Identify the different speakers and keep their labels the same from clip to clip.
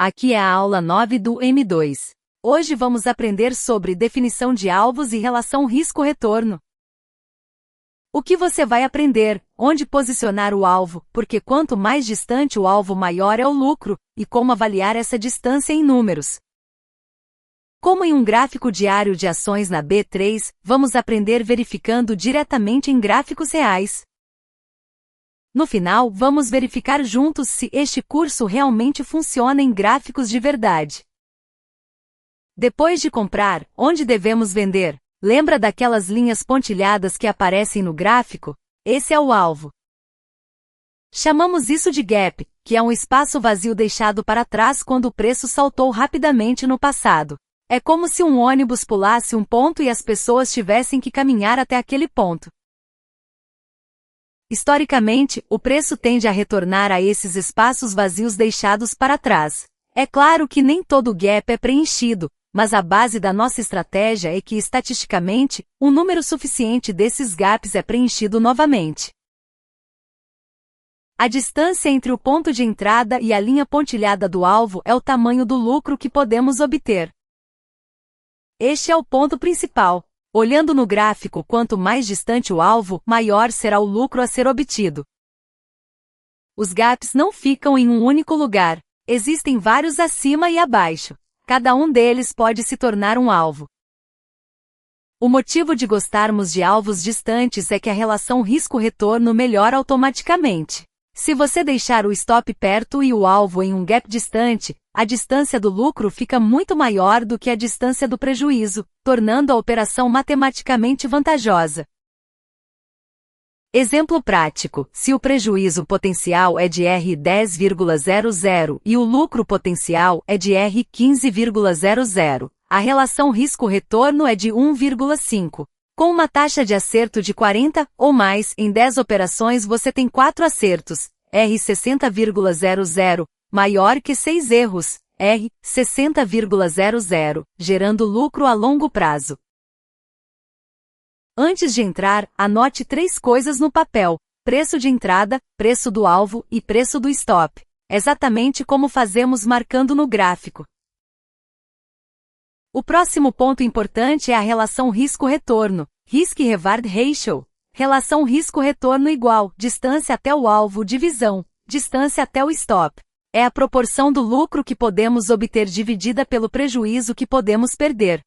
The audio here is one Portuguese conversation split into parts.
Speaker 1: Aqui é a aula 9 do M2. Hoje vamos aprender sobre definição de alvos e relação risco-retorno. O que você vai aprender? Onde posicionar o alvo, porque quanto mais distante o alvo, maior é o lucro, e como avaliar essa distância em números. Como em um gráfico diário de ações na B3, vamos aprender verificando diretamente em gráficos reais. No final, vamos verificar juntos se este curso realmente funciona em gráficos de verdade. Depois de comprar, onde devemos vender? Lembra daquelas linhas pontilhadas que aparecem no gráfico? Esse é o alvo. Chamamos isso de gap, que é um espaço vazio deixado para trás quando o preço saltou rapidamente no passado. É como se um ônibus pulasse um ponto e as pessoas tivessem que caminhar até aquele ponto. Historicamente, o preço tende a retornar a esses espaços vazios deixados para trás. É claro que nem todo gap é preenchido, mas a base da nossa estratégia é que, estatisticamente, um número suficiente desses gaps é preenchido novamente. A distância entre o ponto de entrada e a linha pontilhada do alvo é o tamanho do lucro que podemos obter. Este é o ponto principal. Olhando no gráfico, quanto mais distante o alvo, maior será o lucro a ser obtido. Os gaps não ficam em um único lugar. Existem vários acima e abaixo. Cada um deles pode se tornar um alvo. O motivo de gostarmos de alvos distantes é que a relação risco-retorno melhora automaticamente. Se você deixar o stop perto e o alvo em um gap distante, a distância do lucro fica muito maior do que a distância do prejuízo, tornando a operação matematicamente vantajosa. Exemplo prático: se o prejuízo potencial é de R$10,00 e o lucro potencial é de R$15,00, a relação risco-retorno é de 1,5. Com uma taxa de acerto de 40 ou mais, em 10 operações você tem 4 acertos, R$60,00, maior que 6 erros, R$60,00, gerando lucro a longo prazo. Antes de entrar, anote 3 coisas no papel: preço de entrada, preço do alvo e preço do stop. Exatamente como fazemos marcando no gráfico. O próximo ponto importante é a relação risco-retorno, Risk-Reward Ratio. Relação risco-retorno igual, distância até o alvo, divisão, distância até o stop. É a proporção do lucro que podemos obter dividida pelo prejuízo que podemos perder.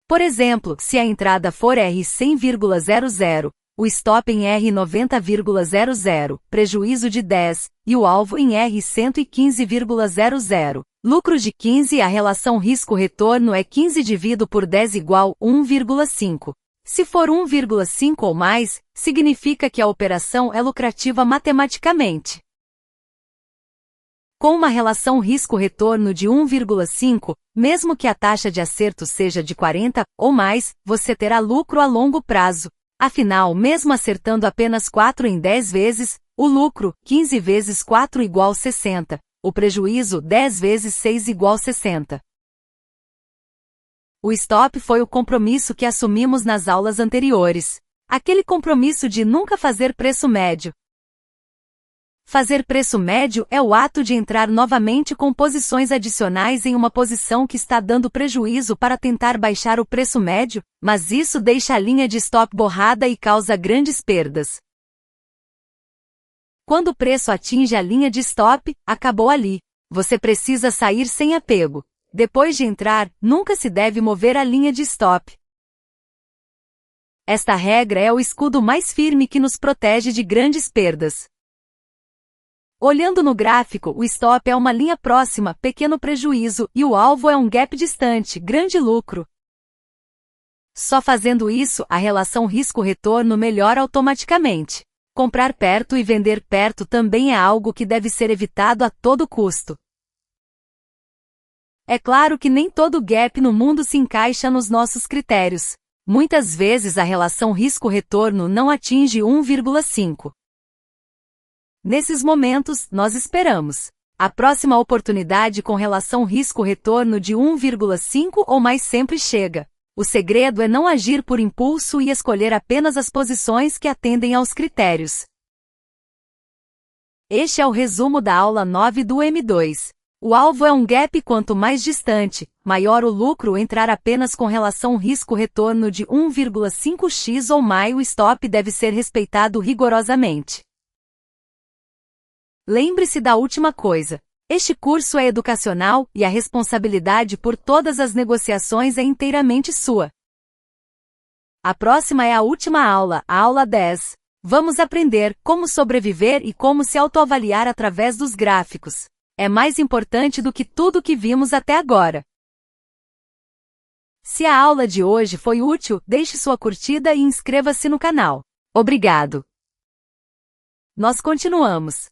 Speaker 1: Por exemplo, se a entrada for R$100,00, o stop em R$90,00, prejuízo de 10, e o alvo em R$115,00. Lucro de 15, a relação risco-retorno é 15 dividido por 10 igual 1,5. Se for 1,5 ou mais, significa que a operação é lucrativa matematicamente. Com uma relação risco-retorno de 1,5, mesmo que a taxa de acerto seja de 40 ou mais, você terá lucro a longo prazo. Afinal, mesmo acertando apenas 4 em 10 vezes, o lucro, 15 vezes 4 igual 60. O prejuízo, 10 vezes 6 igual 60. O stop foi o compromisso que assumimos nas aulas anteriores. Aquele compromisso de nunca fazer preço médio. Fazer preço médio é o ato de entrar novamente com posições adicionais em uma posição que está dando prejuízo para tentar baixar o preço médio, mas isso deixa a linha de stop borrada e causa grandes perdas. Quando o preço atinge a linha de stop, acabou ali. Você precisa sair sem apego. Depois de entrar, nunca se deve mover a linha de stop. Esta regra é o escudo mais firme que nos protege de grandes perdas. Olhando no gráfico, o stop é uma linha próxima, pequeno prejuízo, e o alvo é um gap distante, grande lucro. Só fazendo isso, a relação risco-retorno melhora automaticamente. Comprar perto e vender perto também é algo que deve ser evitado a todo custo. É claro que nem todo gap no mundo se encaixa nos nossos critérios. Muitas vezes a relação risco-retorno não atinge 1,5. Nesses momentos, nós esperamos. A próxima oportunidade com relação risco-retorno de 1,5 ou mais sempre chega. O segredo é não agir por impulso e escolher apenas as posições que atendem aos critérios. Este é o resumo da aula 9 do M2. O alvo é um gap, quanto mais distante, maior o lucro. Entrar apenas com relação risco-retorno de 1,5x ou mais. O stop deve ser respeitado rigorosamente. Lembre-se da última coisa. Este curso é educacional e a responsabilidade por todas as negociações é inteiramente sua. A próxima é a última aula, a aula 10. Vamos aprender como sobreviver e como se autoavaliar através dos gráficos. É mais importante do que tudo que vimos até agora. Se a aula de hoje foi útil, deixe sua curtida e inscreva-se no canal. Obrigado! Nós continuamos.